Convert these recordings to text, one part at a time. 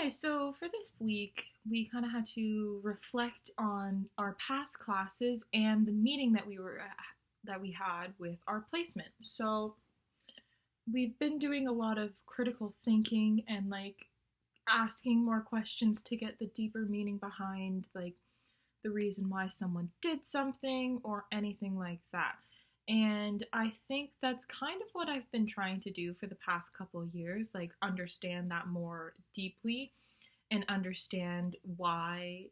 Hi, so for this week, we kind of had to reflect on our past classes and the meeting that we had with our placement. So we've been doing a lot of critical thinking and asking more questions to get the deeper meaning behind the reason why someone did something or anything like that. And I think that's kind of what I've been trying to do for the past couple of years, like understand that more deeply and understand why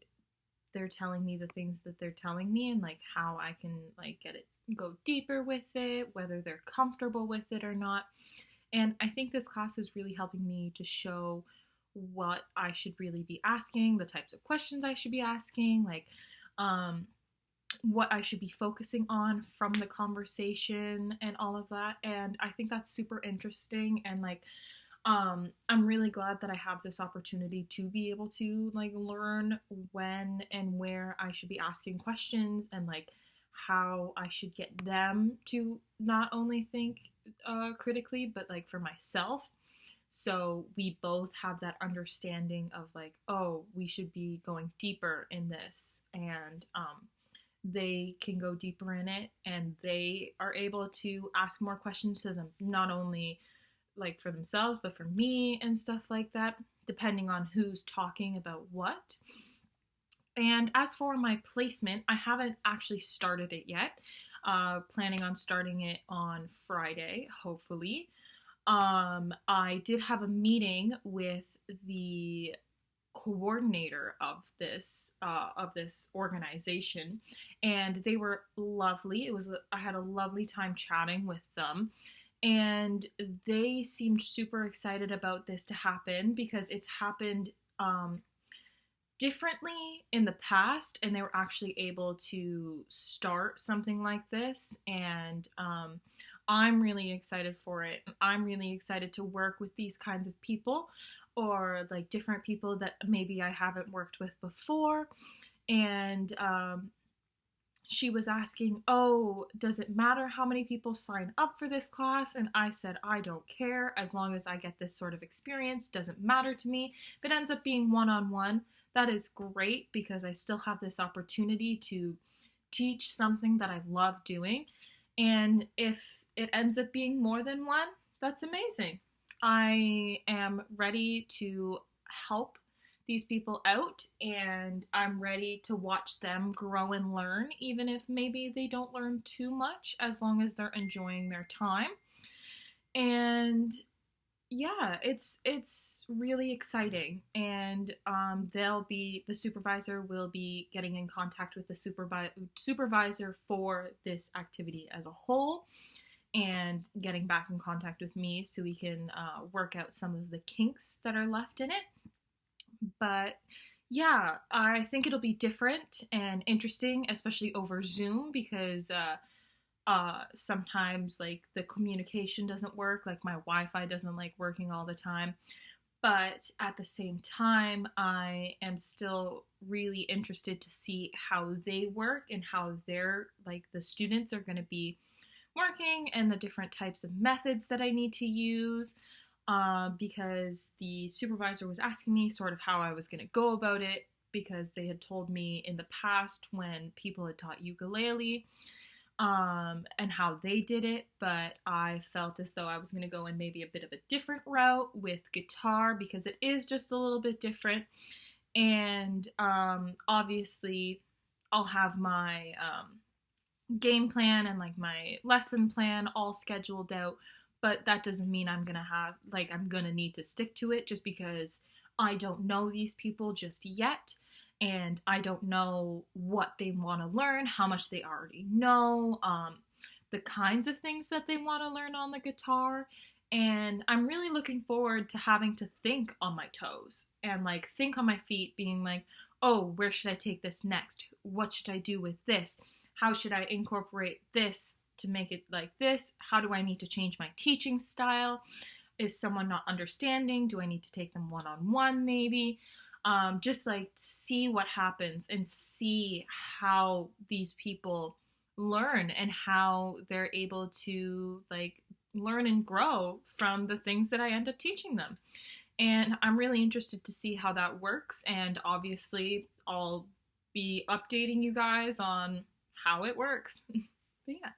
they're telling me the things that they're telling me and how I can get it go deeper with it, whether they're comfortable with it or not. And I think this class is really helping me to show what I should really be asking, the types of questions I should be asking, um what I should be focusing on from the conversation and all of that. And I think that's super interesting and I'm really glad that I have this opportunity to be able to learn when and where I should be asking questions and how I should get them to not only think critically but for myself, so we both have that understanding of oh, we should be going deeper in this, and they can go deeper in it and they are able to ask more questions to them, not only for themselves but for me and stuff like that, depending on who's talking about what. And as for my placement, I haven't actually started it yet. Planning on starting it on Friday, hopefully. I did have a meeting with the coordinator of this organization, and they were lovely. I had a lovely time chatting with them, and they seemed super excited about this to happen because it's happened differently in the past, and they were actually able to start something like this. And I'm really excited for it. I'm really excited to work with these kinds of people, or different people that maybe I haven't worked with before. And she was asking, oh, does it matter how many people sign up for this class? And I said, I don't care. As long as I get this sort of experience, doesn't matter to me. If it ends up being one-on-one, that is great, because I still have this opportunity to teach something that I love doing. And if it ends up being more than one, that's amazing. I am ready to help these people out, and I'm ready to watch them grow and learn, even if maybe they don't learn too much, as long as they're enjoying their time. And yeah, it's really exciting. And the supervisor will be getting in contact with the supervisor for this activity as a whole, and getting back in contact with me so we can work out some of the kinks that are left in it. But yeah, I think it'll be different and interesting, especially over Zoom, because sometimes the communication doesn't work, my Wi-Fi doesn't working all the time. But at the same time, I am still really interested to see how they work and how the students are going to be working, and the different types of methods that I need to use. Because the supervisor was asking me sort of how I was going to go about it, because they had told me in the past when people had taught ukulele, and how they did it, but I felt as though I was going to go in maybe a bit of a different route with guitar, because it is just a little bit different. And obviously, I'll have my game plan and my lesson plan all scheduled out, but that doesn't mean I'm gonna need to stick to it, just because I don't know these people just yet, and I don't know what they want to learn, how much they already know, the kinds of things that they want to learn on the guitar. And I'm really looking forward to having to think on my toes and think on my feet, being oh, where should I take this next? What should I do with this? How should I incorporate this to make it like this? How do I need to change my teaching style? Is someone not understanding? Do I need to take them one-on-one maybe? Just see what happens and see how these people learn and how they're able to learn and grow from the things that I end up teaching them. And I'm really interested to see how that works. And obviously, I'll be updating you guys on how it works. But yeah.